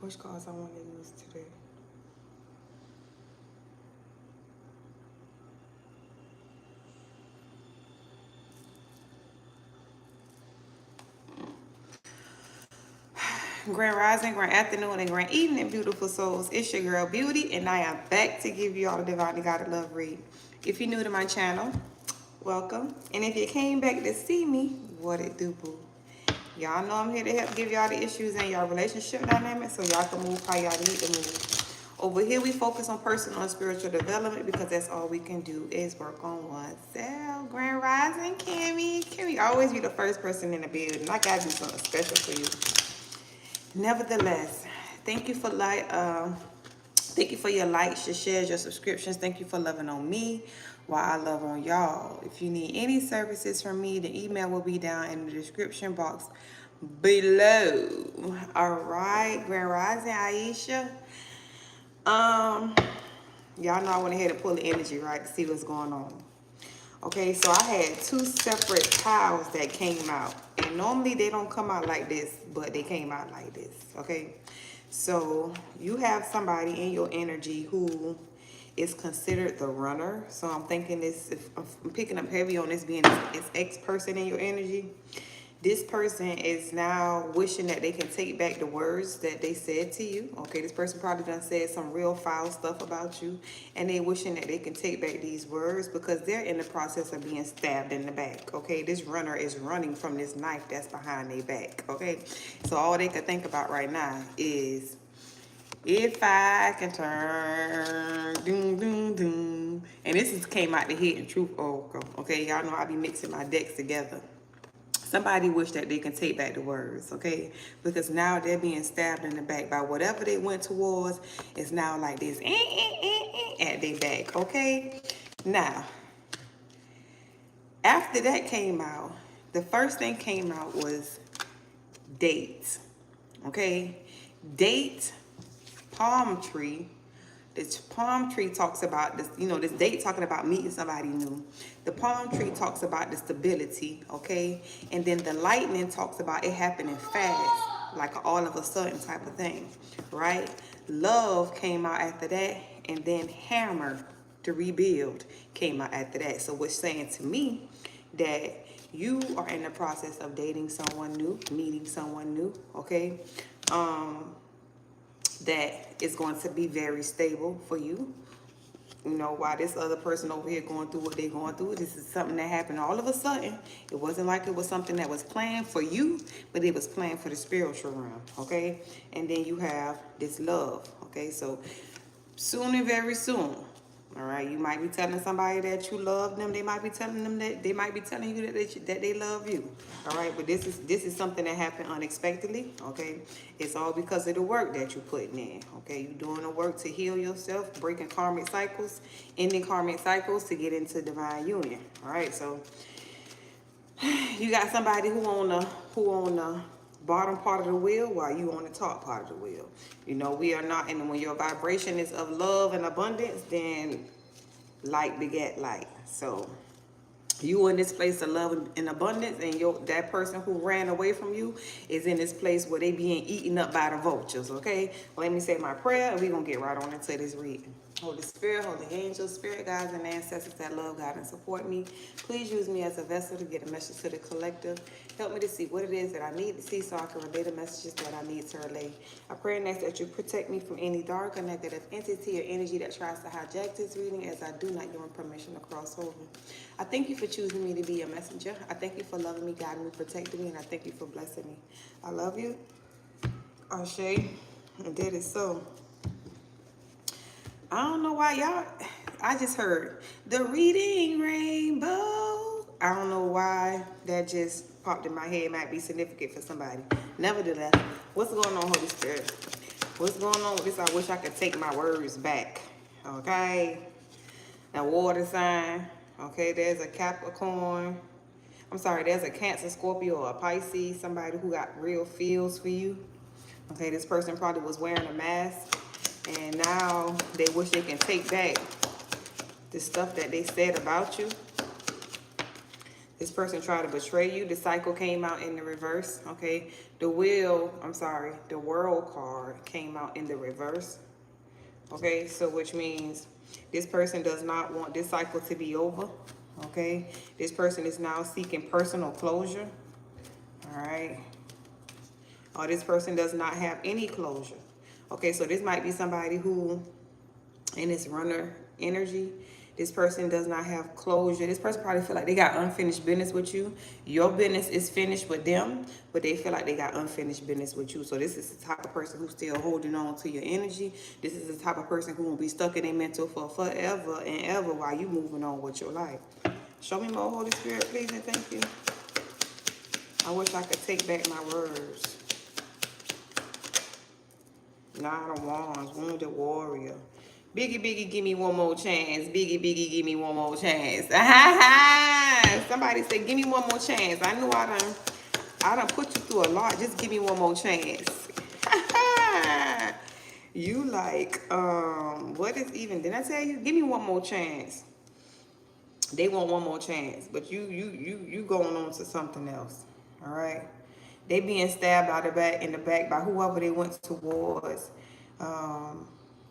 Which cards I want to use today? Grand Rising, Grand Afternoon, and Grand Evening, beautiful souls. It's your girl Beauty, and I am back to give you all the Divinely Guided Love read. If you're new to my channel, welcome. And if you came back to see me, what it do, boo? Y'all know I'm here to help give y'all the issues in y'all relationship dynamics so y'all can move how y'all need to move. Over here, we focus on personal and spiritual development because that's all we can do is work on oneself. Grand Rising, Kimmy. Kimmy always be the first person in the building. I gotta do something special for you. Nevertheless, thank you for thank you for your likes, your shares, your subscriptions. Thank you for loving on me while I love on y'all. If you need any services from me, the email will be down in the description box below. All right, Grand Rising, Aisha. Y'all know I went ahead and pull the energy, right, to see what's going on. Okay, so I had two separate tiles that came out. And normally they don't come out like this, but they came out like this, okay? So you have somebody in your energy who is considered the runner. So I'm thinking this, if I'm picking up heavy on this being this ex-person in your energy. This person is now wishing that they can take back the words that they said to you. Okay, this person probably done said some real foul stuff about you. And they wishing that they can take back these words because they're in the process of being stabbed in the back. Okay, this runner is running from this knife that's behind their back. Okay, so all they can think about right now is, if I can turn, doom, doom, doom. And this is came out the Hidden Truth Oracle. Okay, y'all know I be mixing my decks together. Somebody wish that they can take back the words, okay? Because now they're being stabbed in the back by whatever they went towards. It's now like this at their back, okay? Now, after that came out, the first thing came out was date, okay? Date, palm tree. This palm tree talks about this, you know, this date talking about meeting somebody new. The palm tree talks about the stability, okay? And then the lightning talks about it happening fast, like all of a sudden type of thing, right? Love came out after that, and then hammer to rebuild came out after that. So it's saying to me that you are in the process of dating someone new, meeting someone new, okay? That is going to be very stable for you. You know, while this other person over here going through what they're going through, this is something that happened all of a sudden. It wasn't like it was something that was planned for you, but it was planned for the spiritual realm, okay? And then you have this love, okay? So soon and very soon, all right, you might be telling somebody that you love them. They might be telling them that they might be telling you that they love you. All right, but this is something that happened unexpectedly. Okay, it's all because of the work that you're putting in. Okay, you're doing the work to heal yourself, breaking karmic cycles, ending karmic cycles to get into divine union. All right, so you got somebody who on the bottom part of the wheel while you on the top part of the wheel. You know, we are not, and when your vibration is of love and abundance, then light beget light. So you in this place of love and abundance, and that person who ran away from you is in this place where they being eaten up by the vultures, okay? Let me say my prayer, and we're going to get right on into this reading. Holy Spirit, Holy Angels, Spirit Guides, and ancestors that love, God, and support me, please use me as a vessel to get a message to the collective. Help me to see what it is that I need to see so I can relay the messages that I need to relay. I pray and ask that you protect me from any dark or negative entity or energy that tries to hijack this reading, as I do not give them permission to cross over. I thank you for choosing me to be a messenger. I thank you for loving me, guiding me, protecting me, and I thank you for blessing me. I love you. Ashe, and that is so. I don't know why y'all, I just heard the reading rainbow. I don't know why that just popped in my head. It might be significant for somebody. Nevertheless, what's going on, Holy Spirit? What's going on with this? I wish I could take my words back. Okay. Now, water sign. Okay, there's a Capricorn. I'm sorry, there's a Cancer, Scorpio, or a Pisces. Somebody who got real feels for you. Okay, this person probably was wearing a mask, and now they wish they can take back the stuff that they said about you. This person tried to betray you. The cycle came out in the reverse, okay? The world card came out in the reverse, okay? So which means this person does not want this cycle to be over, okay? This person is now seeking personal closure, all right? Or this person does not have any closure. Okay, so this might be somebody who, in this runner energy, this person does not have closure. This person probably feel like they got unfinished business with you. Your business is finished with them, but they feel like they got unfinished business with you. So this is the type of person who's still holding on to your energy. This is the type of person who will be stuck in their mental for forever and ever while you moving on with your life. Show me more, Holy Spirit, please, and thank you. I wish I could take back my words. Nine of Wands, Wounded Warrior. Biggie, Biggie, give me one more chance. Biggie, Biggie, give me one more chance. Somebody said, give me one more chance. I know I done put you through a lot. Just give me one more chance. You like, what is even, did I tell you? Give me one more chance. They want one more chance, but you going on to something else. All right. They being stabbed out in the back by whoever they went towards.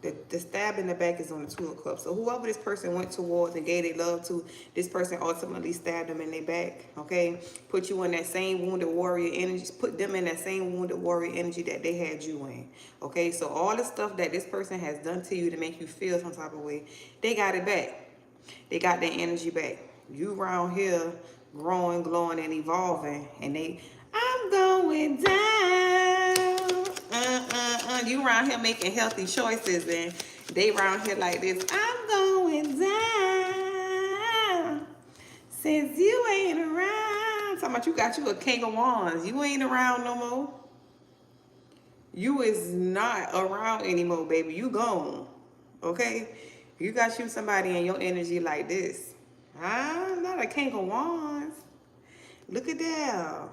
The stab in the back is on the Two of Cups. So whoever this person went towards and gave their love to, this person ultimately stabbed them in their back. Okay, put you in that same wounded warrior energy. Put them in that same wounded warrior energy that they had you in. Okay, so all the stuff that this person has done to you to make you feel some type of way, they got it back. They got their energy back. You around here growing, glowing, and evolving, and I'm going down. You around here making healthy choices, and they around here like this. I'm going down. Since you ain't around. Talking about you got you a King of Wands. You ain't around no more. You is not around anymore, baby. You gone. Okay? You got you somebody in your energy like this. Not a King of Wands. Look at that.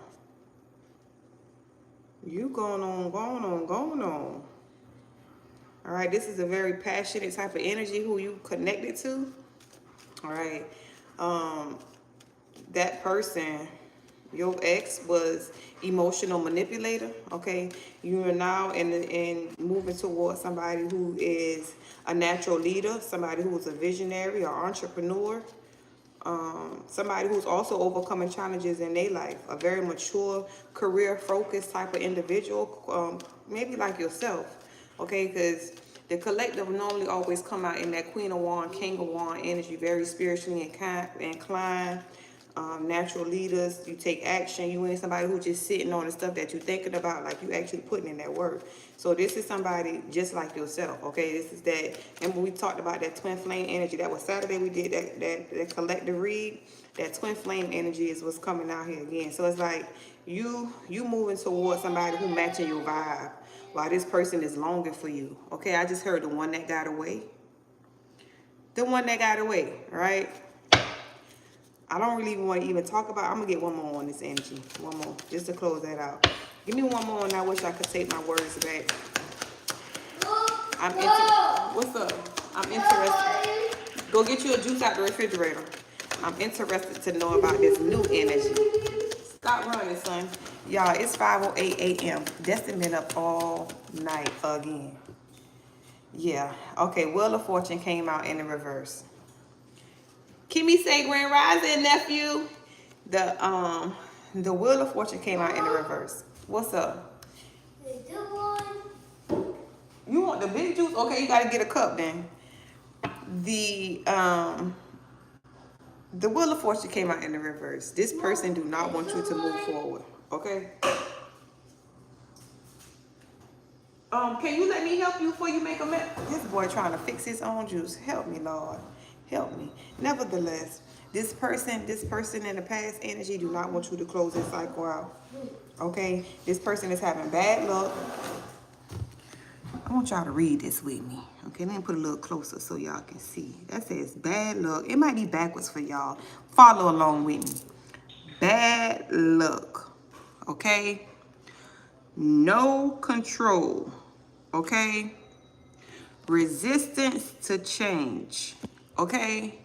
You going on. All right, this is a very passionate type of energy who you connected to. All right. That person, your ex, was emotional manipulator. Okay. You are now in moving towards somebody who is a natural leader, somebody who is a visionary or entrepreneur. Somebody who's also overcoming challenges in their life, a very mature, career-focused type of individual, maybe like yourself, okay? Because the collective normally always come out in that Queen of Wands, King of Wands energy, very spiritually inclined, natural leaders. You take action. You ain't somebody who's just sitting on the stuff that you're thinking about, like you actually putting in that work. So this is somebody just like yourself, okay? This is that, remember we talked about that twin flame energy. That was Saturday we did that collective read. That twin flame energy is what's coming out here again. So it's like you moving towards somebody who matching your vibe while this person is longing for you, okay? I just heard the one that got away. The one that got away, right? I don't really want to even talk about. I'm gonna get one more on this energy. One more, just to close that out. Give me one more, and I wish I could take my words back. What's up? I'm interested. Go get you a juice out the refrigerator. I'm interested to know about this new energy. Stop running, son. Y'all, it's 5:08 a.m. Destin been up all night again. Yeah. Okay. Wheel of Fortune came out in the reverse. Kimmy say Grand Rising, nephew. The Wheel of Fortune came out in the reverse. What's up? You want the big juice? Okay, you gotta get a cup then. The Wheel of Fortune came out in the reverse. This person do not want you to move forward. Okay. Can you let me help you before you make a mess? This boy trying to fix his own juice. Help me, Lord. Help me. Nevertheless, this person in the past energy do not want you to close this cycle out. Okay? This person is having bad luck. I want y'all to read this with me. Okay, let me put a little closer so y'all can see. That says bad luck. It might be backwards for y'all. Follow along with me. Bad luck. Okay? No control. Okay? Resistance to change. Okay?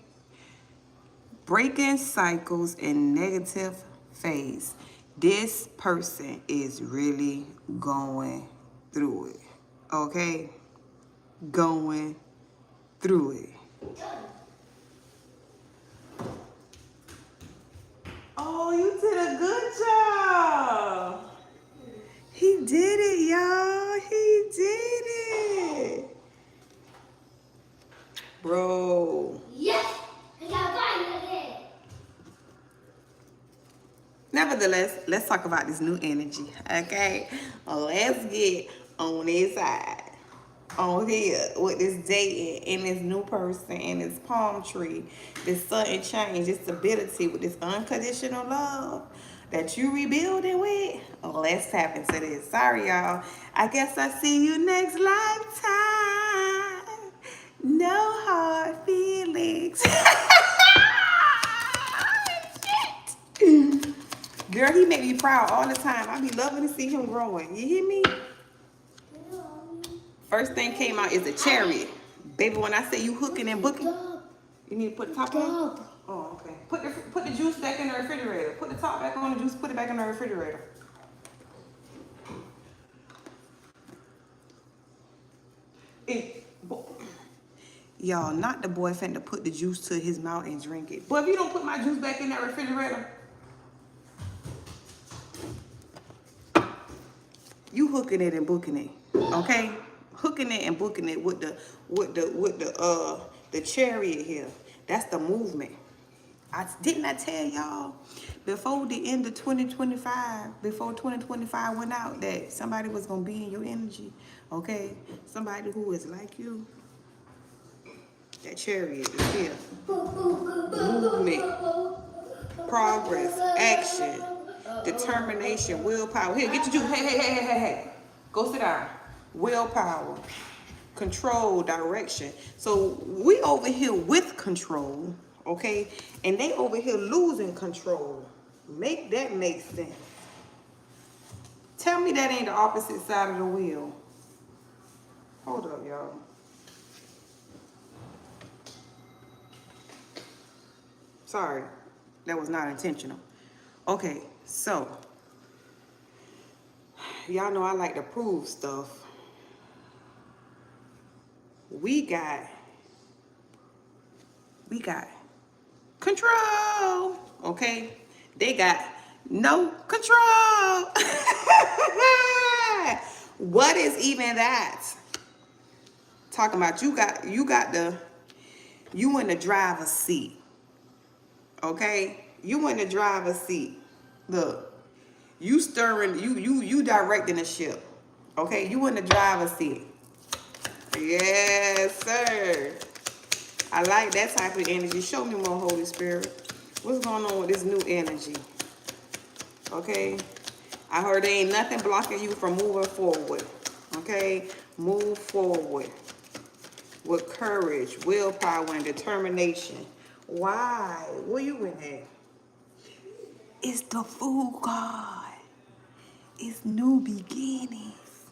breaking cycles in negative phase. This person is really going through it. Okay? Going through it. Oh, you did a good job. He did it, y'all. He did it. Bro. Yes. I got mine again. Nevertheless, let's talk about this new energy, okay? Let's get on this side, on here, with this dating and this new person and this palm tree, this sudden change, this stability with this unconditional love that you rebuilding with. Let's tap into this. Sorry, y'all. I guess I see you next lifetime. No hard feelings. Girl, he make me proud all the time. I be loving to see him growing. You hear me? First thing came out is a chariot. Baby, when I say you hooking and booking, you need to put the top on? Oh, okay. Put the juice back in the refrigerator. Put the top back on the juice, put it back in the refrigerator. Y'all, not the boy finna put the juice to his mouth and drink it. But if you don't put my juice back in that refrigerator, you hooking it and booking it, okay? Hooking it and booking it with the chariot here. That's the movement. Didn't I tell y'all before the end of 2025, before 2025 went out, that somebody was gonna be in your energy, okay? Somebody who is like you. That chariot is here. Movement, progress, action, determination, willpower. Here, get your juice. Hey. Go sit down. Willpower, control, direction. So we over here with control, okay? And they over here losing control. Make that make sense. Tell me that ain't the opposite side of the wheel. Hold up, y'all. Sorry, that was not intentional. Okay, so y'all know I like to prove stuff. We got control, okay? They got no control. What is even that? Talking about you in the driver's seat. Okay? You in the driver's seat. Look. You stirring, you directing the ship. Okay? You in the driver's seat. Yes, sir. I like that type of energy. Show me more, Holy Spirit. What's going on with this new energy? Okay? I heard there ain't nothing blocking you from moving forward. Okay? Move forward with courage, willpower, and determination. Why? Where you in at? It's the Fool God. It's new beginnings.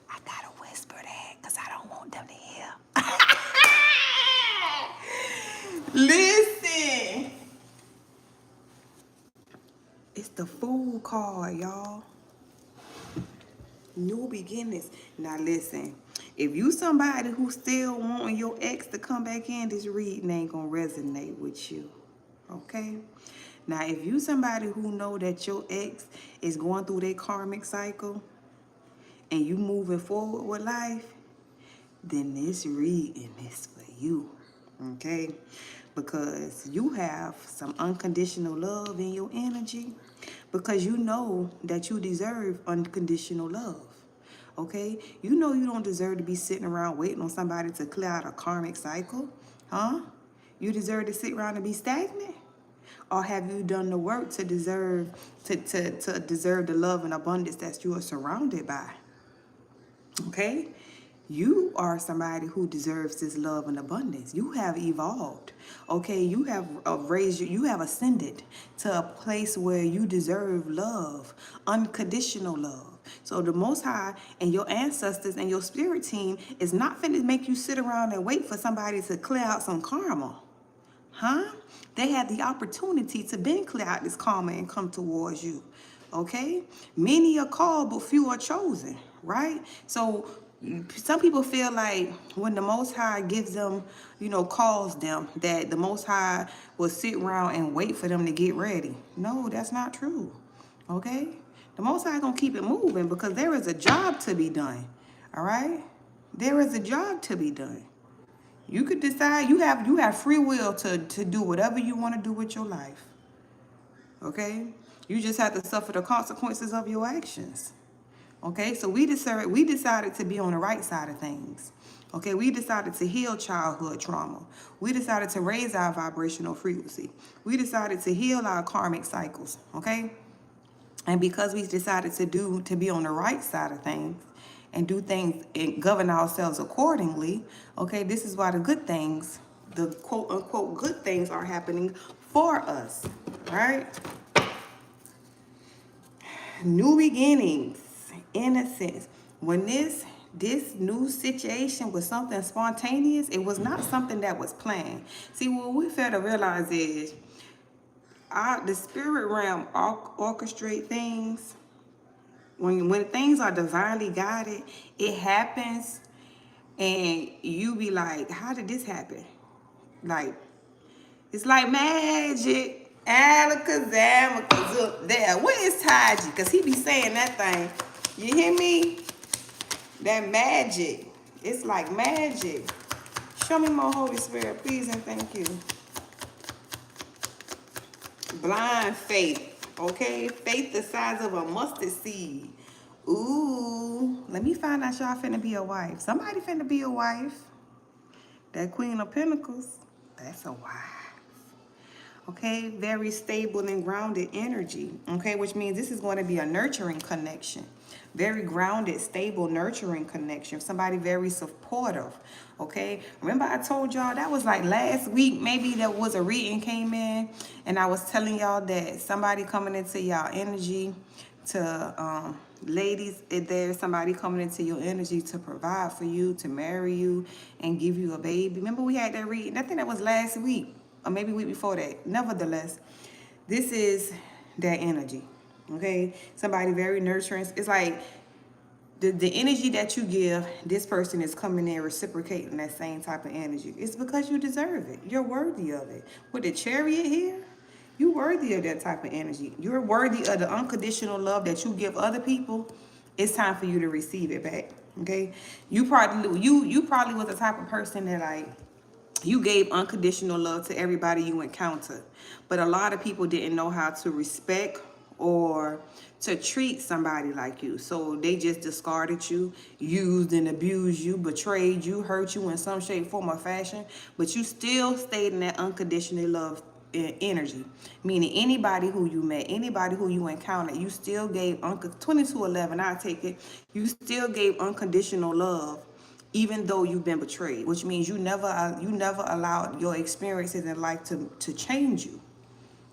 I gotta whisper that because I don't want them to hear. Listen. It's the Fool card, y'all. New beginnings. Now listen. If you somebody who still wanting your ex to come back in, this reading ain't gonna resonate with you. Okay? Now, if you somebody who know that your ex is going through their karmic cycle and you moving forward with life, then this reading is for you, okay? Because you have some unconditional love in your energy because you know that you deserve unconditional love, okay? You know you don't deserve to be sitting around waiting on somebody to clear out a karmic cycle, huh? You deserve to sit around and be stagnant? Or have you done the work to deserve the love and abundance that you are surrounded by? Okay? You are somebody who deserves this love and abundance. You have evolved. Okay? You have you have ascended to a place where you deserve love, unconditional love. So the Most High and your ancestors and your spirit team is not finna make you sit around and wait for somebody to clear out some karma. Huh? They had the opportunity to been clear out this karma and come towards you. Okay? Many are called, but few are chosen, right? So some people feel like when the Most High gives them, calls them, that the Most High will sit around and wait for them to get ready. No, that's not true. Okay? The Most High gonna keep it moving because there is a job to be done. All right? There is a job to be done. You could decide, you have free will to do whatever you want to do with your life. Okay? You just have to suffer the consequences of your actions. Okay? So we decided to be on the right side of things. Okay? We decided to heal childhood trauma. We decided to raise our vibrational frequency. We decided to heal our karmic cycles. Okay? And because we decided to be on the right side of things and do things and govern ourselves accordingly, okay, this is why the quote unquote good things are happening for us, right? New beginnings, innocence. When this new situation was something spontaneous, it was not something that was planned. See, what we fail to realize is the spirit realm orchestrate things. When things are divinely guided, it happens, and you be like, "How did this happen?" Like it's like magic. Alakazam, kazoo. There. Where is Taji? Because he be saying that thing. You hear me? That magic. It's like magic. Show me more, Holy Spirit, please and thank you. Blind faith, okay? Faith the size of a mustard seed. Ooh, let me find out y'all finna be a wife. Somebody finna be a wife. That Queen of Pentacles, that's a wife. Okay, very stable and grounded energy. Okay, which means this is going to be a nurturing connection. Very grounded, stable, nurturing connection. Somebody very supportive. Okay, remember I told y'all that was like last week, maybe there was a reading came in, and I was telling y'all that somebody coming into y'all energy to ladies, if there's somebody coming into your energy to provide for you, to marry you, and give you a baby. Remember we had that reading? I think that was last week, or maybe week before that. Nevertheless, this is that energy. Okay, somebody very nurturing. It's like the energy that you give, this person is coming in reciprocating that same type of energy. It's because you deserve it. You're worthy of it. With the Chariot here, you're worthy of that type of energy. You're worthy of the unconditional love that you give other people. It's time for you to receive it back. Okay, you probably was the type of person that like you gave unconditional love to everybody you encountered, but a lot of people didn't know how to respect or to treat somebody like you. So they just discarded you, used and abused you, betrayed you, hurt you in some shape, form, or fashion, but you still stayed in that unconditional love energy. Meaning anybody who you met, anybody who you encountered, you still gave 2211, I take it, you still gave unconditional love even though you've been betrayed, which means you never allowed your experiences in life to change you.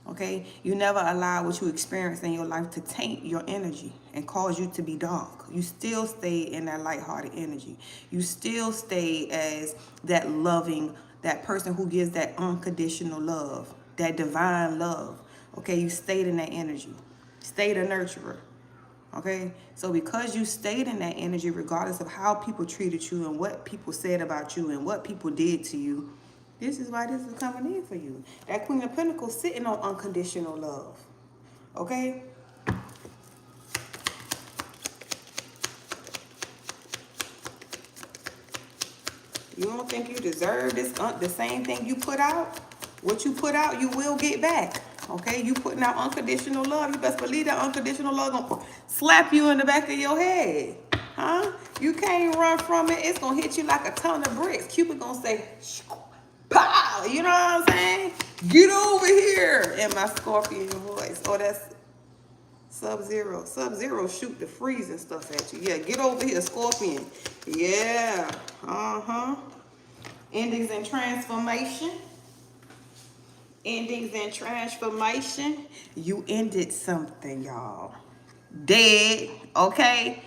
Okay, you never allow what you experience in your life to taint your energy and cause you to be dark. You still stay in that lighthearted energy. You still stay as that loving, that person who gives that unconditional love, that divine love. Okay, you stayed in that energy. Stay the nurturer. Okay, so because you stayed in that energy, regardless of how people treated you and what people said about you and what people did to you, this is why this is coming in for you. That Queen of Pentacles sitting on unconditional love. Okay? You don't think you deserve this? The same thing you put out? What you put out, you will get back. Okay? You putting out unconditional love. You best believe that unconditional love gonna slap you in the back of your head. Huh? You can't run from it. It's gonna hit you like a ton of bricks. Cupid gonna say, pow! You know what I'm saying? Get over here in my scorpion voice. Oh, that's Sub-Zero. Sub-Zero shoot the freezing stuff at you. Yeah, get over here, scorpion. Yeah. Uh-huh. Endings and transformation. Endings and transformation. You ended something, y'all. Dead. Okay?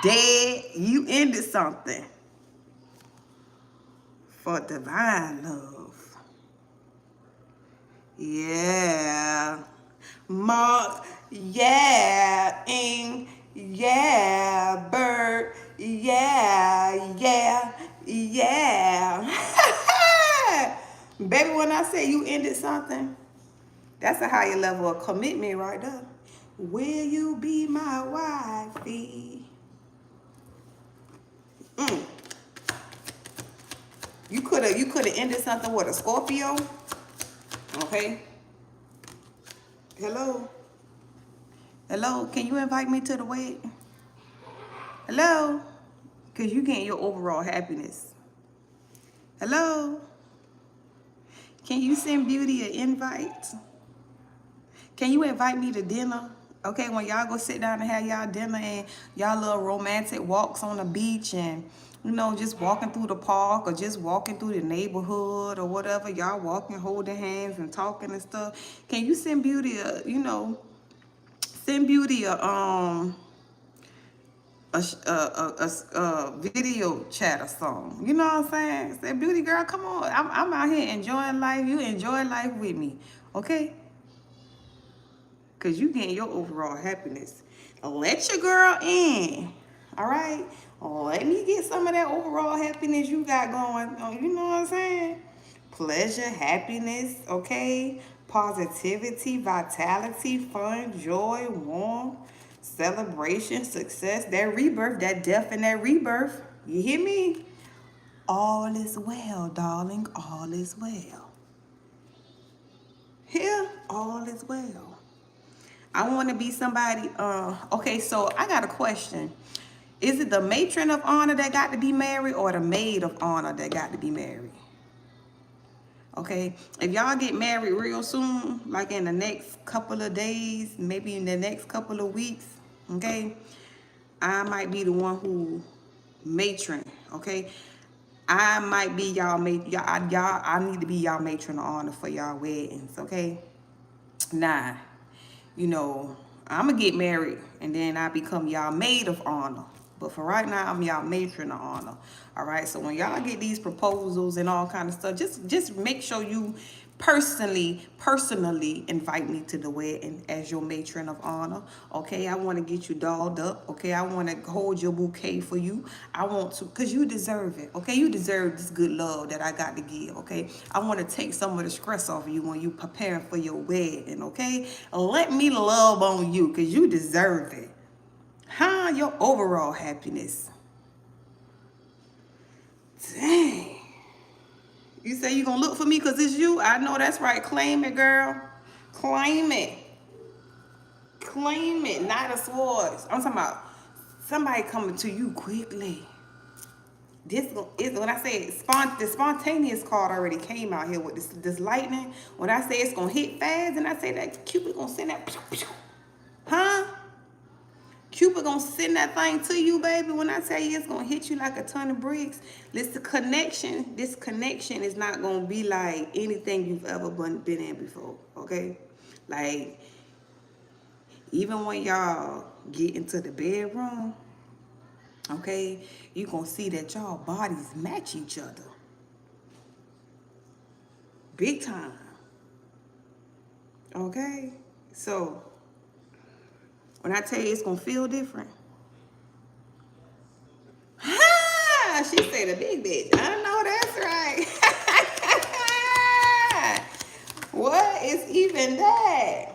Dead. You ended something. For divine love. Yeah. Mark, yeah. Ing, yeah. Bird, yeah. Yeah. Yeah. Baby, when I say you ended something, that's a higher level of commitment right there. Will you be my wifey? Mm. You could have ended something with a Scorpio. Okay. Hello. Hello. Can you invite me to the wedding? Hello. Cause you getting your overall happiness. Hello. Can you send Beauty an invite? Can you invite me to dinner? Okay, when y'all go sit down and have y'all dinner and y'all little romantic walks on the beach and, you know, just walking through the park or just walking through the neighborhood or whatever, y'all walking, holding hands and talking and stuff. Can you send Beauty a, you know, send Beauty a video chat or something? You know what I'm saying? Say, Beauty girl, come on. I'm out here enjoying life. You enjoy life with me, okay? Because you getting your overall happiness. Let your girl in. All right? Let me get some of that overall happiness you got going on. You know what I'm saying? Pleasure, happiness, okay? Positivity, vitality, fun, joy, warmth, celebration, success, that rebirth, that death and that rebirth. You hear me? All is well, darling. All is well. Here, all is well. I want to be somebody. Okay, so I got a question. Is it the matron of honor that got to be married or the maid of honor that got to be married? Okay, if y'all get married real soon, like in the next couple of days, maybe in the next couple of weeks, okay, I might be the one who matron, okay? I might be y'all I need to be y'all matron of honor for y'all weddings, okay? Nah, you know, I'm gonna get married and then I become y'all maid of honor. But for right now, I'm y'all matron of honor. All right. So when y'all get these proposals and all kind of stuff, just make sure you personally invite me to the wedding as your matron of honor. Okay. I want to get you dolled up. Okay. I want to hold your bouquet for you. I want to, because you deserve it. Okay. You deserve this good love that I got to give. Okay. I want to take some of the stress off of you when you preparing for your wedding. Okay. Let me love on you because you deserve it. Huh? Your overall happiness. Dang. You say you gonna look for me because it's you? I know that's right. Claim it, girl. Claim it. Claim it. Knight of Swords. I'm talking about somebody coming to you quickly. This is when I say the spontaneous card already came out here with this lightning. When I say it's gonna hit fast, and I say that Cupid gonna send that, huh? Cupid gonna send that thing to you, baby. When I tell you it's gonna hit you like a ton of bricks, this connection is not gonna be like anything you've ever been in before, okay? Like, even when y'all get into the bedroom, okay, you gonna see that y'all bodies match each other. Big time. Okay? So, when I tell you it's gonna feel different, she said a big bitch. I know that's right. What is even that?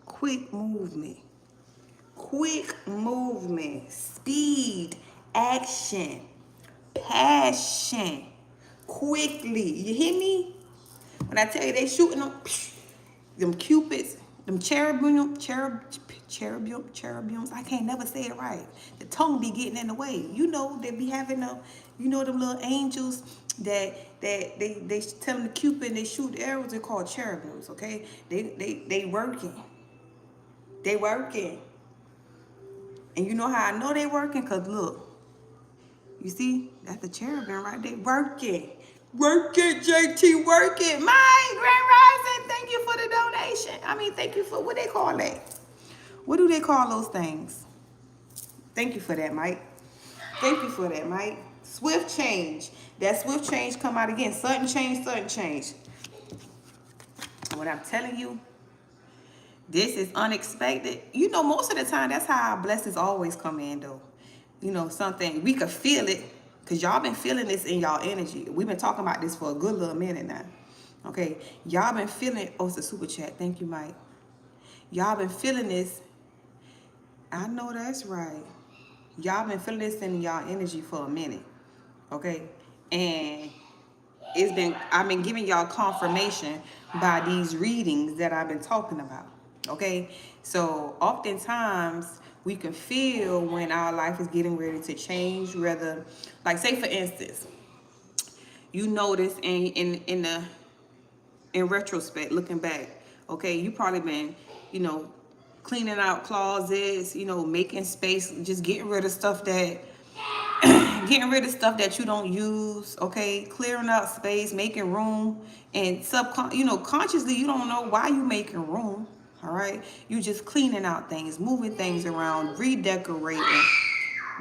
Quick movement. Quick movement. Speed. Action. Passion. Quickly. You hear me? When I tell you they shooting them cupids, them cherubims, I can't never say it right. The tongue be getting in the way. You know, they be having them little angels that they tell them the cupid and they shoot arrows. They're called cherubims, okay? They working. They working. And you know how I know they working? Because look, you see, that's the cherubim right there working. Work it, JT, work it. My Grand Rising, thank you for the donation. I mean, thank you for what they call that. What do they call those things? Thank you for that, Mike. Thank you for that, Mike. Swift change. That swift change come out again. Sudden change, sudden change. What I'm telling you, this is unexpected. You know, most of the time, that's how our blessings always come in, though. You know, something, we could feel it, because y'all been feeling this in y'all energy. We've been talking about this for a good little minute now. Okay? Y'all been feeling, oh, it's a super chat. Thank you, Mike. Y'all been feeling this. I know that's right. Y'all been feeling this in y'all energy for a minute. Okay? And I've been giving y'all confirmation by these readings that I've been talking about. Okay, so oftentimes we can feel when our life is getting ready to change. Rather, like, say for instance, you notice in retrospect, looking back, okay, you probably been, you know, cleaning out closets, you know, making space, just getting rid of stuff that you don't use, okay? Clearing out space, making room, and consciously you don't know why you making room, all right? You just cleaning out things, moving things around, redecorating,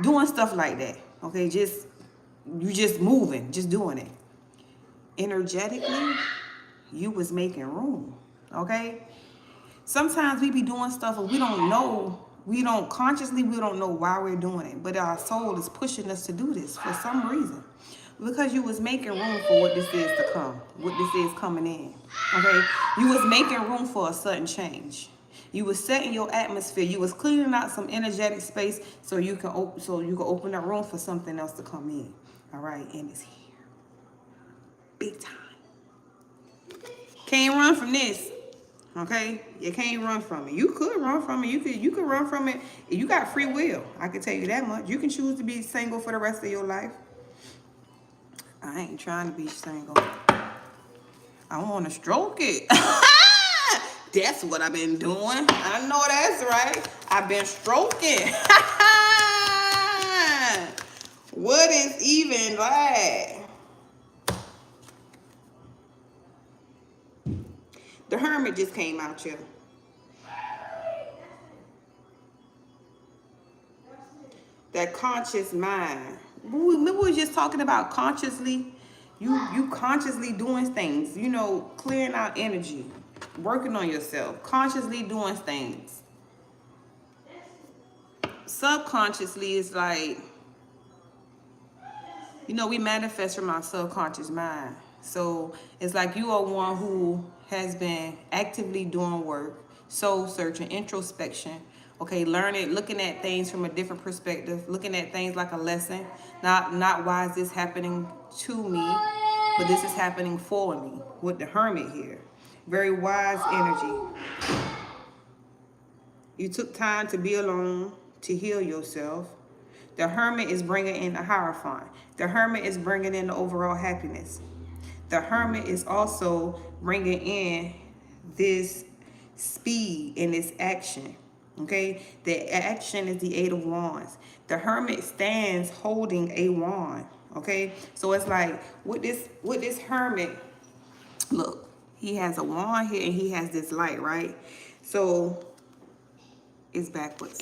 doing stuff like that, okay? You just moving, just doing it. Energetically, you was making room, okay? Sometimes we be doing stuff and we don't know why we're doing it, but our soul is pushing us to do this for some reason, because you was making room for what this is to come, what this is coming in. Okay, you was making room for a sudden change. You was setting your atmosphere. You was cleaning out some energetic space so you can open that room for something else to come in. All right, and it's here, big time. Can't run from this. Okay, you can't run from it. You could run from it. You could run from it. You got free will. I can tell you that much. You can choose to be single for the rest of your life. I ain't trying to be single. I want to stroke it. That's what I've been doing. I know that's right. I've been stroking. What is even that? The Hermit just came out here. That conscious mind. Remember we were just talking about consciously? You consciously doing things, you know, clearing out energy, working on yourself, consciously doing things. Subconsciously is like, you know, we manifest from our subconscious mind. So it's like you are one who has been actively doing work, soul searching, introspection, okay, learning, looking at things from a different perspective, looking at things like a lesson. Not why is this happening to me, but this is happening for me, with the Hermit here. Very wise energy. You took time to be alone, to heal yourself. The Hermit is bringing in the Hierophant. The Hermit is bringing in the overall happiness. The Hermit is also bringing in this speed and this action, okay? The action is the Eight of Wands. The Hermit stands holding a wand, okay? So it's like, with this Hermit, look, he has a wand here and he has this light, right? So it's backwards.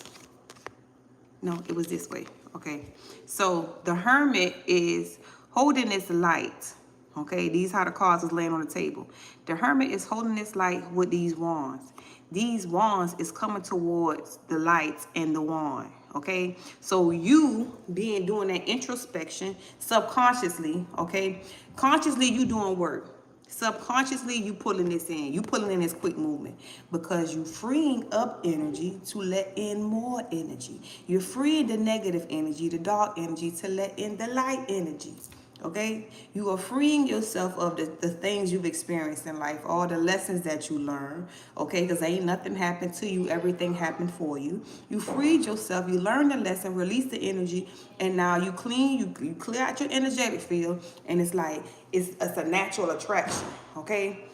No, it was this way. Okay. So the Hermit is holding this light. Okay. These are the cards is laying on the table. The Hermit is holding this light with these wands. These wands is coming towards the lights and the wand. Okay. So you doing that introspection subconsciously. Okay. Consciously, you doing work. Subconsciously, you pulling this in. You pulling in this quick movement because you freeing up energy to let in more energy. You're freeing the negative energy, the dark energy, to let in the light energy. Okay? You are freeing yourself of the things you've experienced in life, all the lessons that you learned. Okay? Because ain't nothing happened to you. Everything happened for you. You freed yourself. You learned the lesson, released the energy, and now you clean, you clear out your energetic field, and it's like, it's a natural attraction, okay?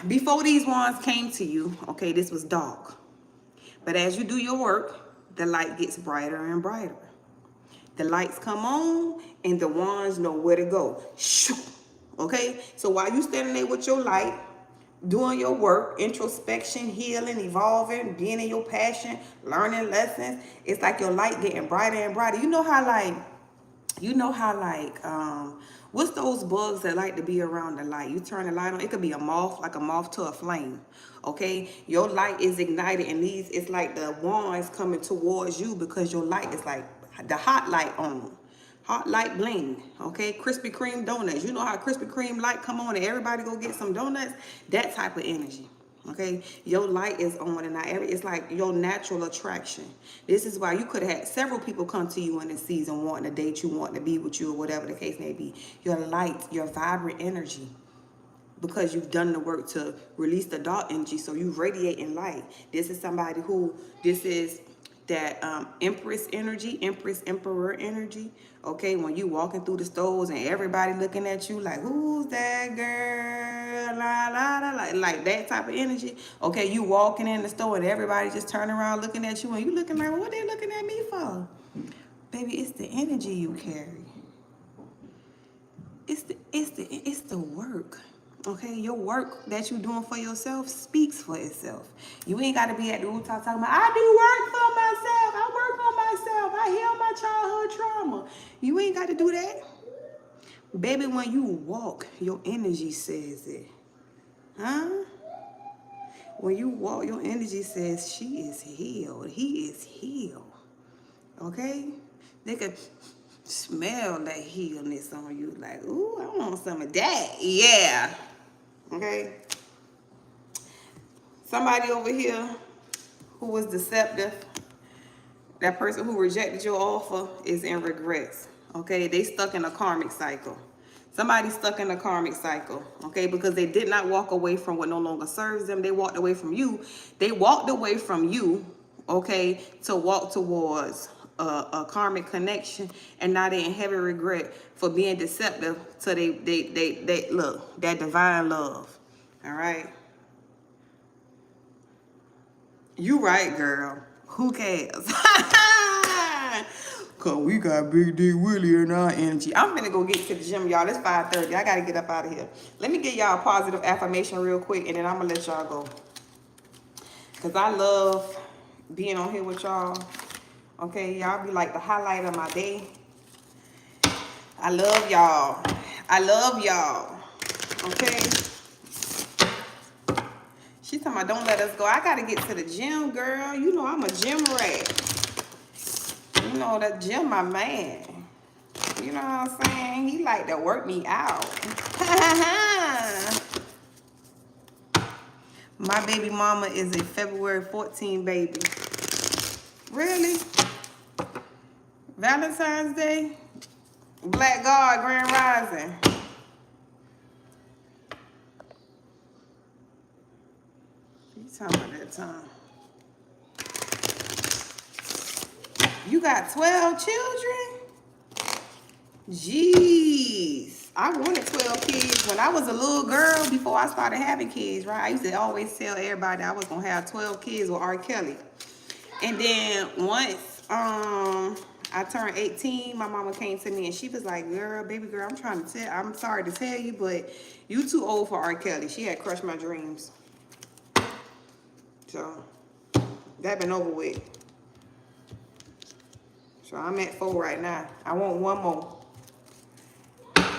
Before these wands came to you, okay, this was dark. But as you do your work, the light gets brighter and brighter. The lights come on and the wands know where to go. Shoo, okay? So while you standing there with your light, doing your work, introspection, healing, evolving, being in your passion, learning lessons, it's like your light getting brighter and brighter. You know how, like, You know how like, what's those bugs that like to be around the light? You turn the light on, it could be a moth, like a moth to a flame. Okay, your light is ignited, and these, it's like the wands coming towards you because your light is like the hot light on. Hot light bling, okay? Krispy Kreme donuts. You know how Krispy Kreme light come on and everybody go get some donuts? That type of energy, okay? Your light is on, and it's like your natural attraction. This is why you could have had several people come to you in this season wanting to date you, wanting to be with you, or whatever the case may be. Your light, your vibrant energy, because you've done the work to release the dark energy, so you radiate in light. This is somebody who, this is that empress energy, emperor energy. Okay, when you walking through the stores and everybody looking at you like, who's that girl, la la la, like that type of energy. Okay, you walking in the store and everybody just turning around looking at you, and you looking like, what they looking at me for? Baby, it's the energy you carry. It's the work. Okay, your work that you're doing for yourself speaks for itself. You ain't got to be at the rooftop talking about, I do work for myself. I work on myself. I heal my childhood trauma. You ain't got to do that. Baby, when you walk, your energy says it. Huh? When you walk, your energy says she is healed. He is healed. Okay? They could smell that healness on you. Like, ooh, I want some of that. Yeah. Okay? Somebody over here who was deceptive, that person who rejected your offer is in regrets. Okay? They stuck in a karmic cycle. Somebody stuck in a karmic cycle, okay, because they did not walk away from what no longer serves them. They walked away from you. They walked away from you, okay, to walk towards a karmic connection, and now they in heavy regret for being deceptive. So they look, that divine love, all right. You right, girl. Who cares? Cause we got Big D Willie in our energy. I'm gonna go get to the gym, y'all. It's 5:30. I gotta get up out of here. Let me give y'all a positive affirmation real quick, and then I'm gonna let y'all go. Cause I love being on here with y'all. Okay, y'all be like the highlight of my day. I love y'all. I love y'all. Okay. She talking about don't let us go. I gotta get to the gym, girl. You know I'm a gym rat. You know that gym, my man. You know what I'm saying? He like to work me out. My baby mama is a February 14 baby. Really? Valentine's Day? Black God, Grand Rising. You talking about that time? You got 12 children? Jeez. I wanted 12 kids when I was a little girl before I started having kids, right? I used to always tell everybody I was going to have 12 kids with R. Kelly. And then once I turned 18, my mama came to me and she was like, girl, baby girl, I'm sorry to tell you, but you too old for R. Kelly. She had crushed my dreams. So that been over with. So I'm at 4 right now. I want one more.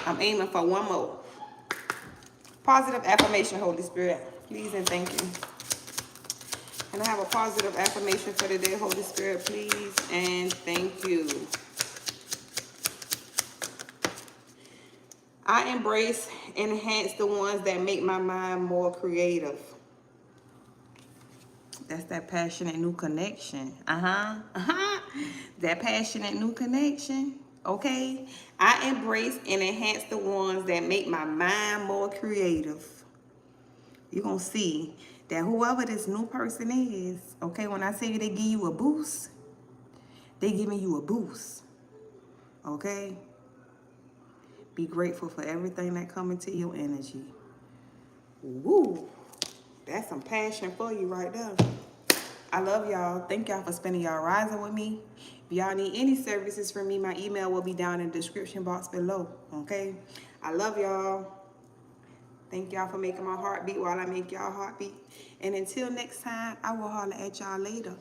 I'm aiming for one more. Positive affirmation, Holy Spirit. Please and thank you. And I have a positive affirmation for today, Holy Spirit. Please and thank you. I embrace and enhance the ones that make my mind more creative. That's that passionate new connection. That passionate new connection. Okay. I embrace and enhance the ones that make my mind more creative. You're going to see that whoever this new person is, okay, when I say they give you a boost, they giving you a boost. Okay. Be grateful for everything that comes into your energy. Woo. That's some passion for you right there. I love y'all. Thank y'all for spending y'all rising with me. If y'all need any services from me, my email will be down in the description box below. Okay? I love y'all. Thank y'all for making my heart beat while I make y'all heart beat. And until next time, I will holler at y'all later.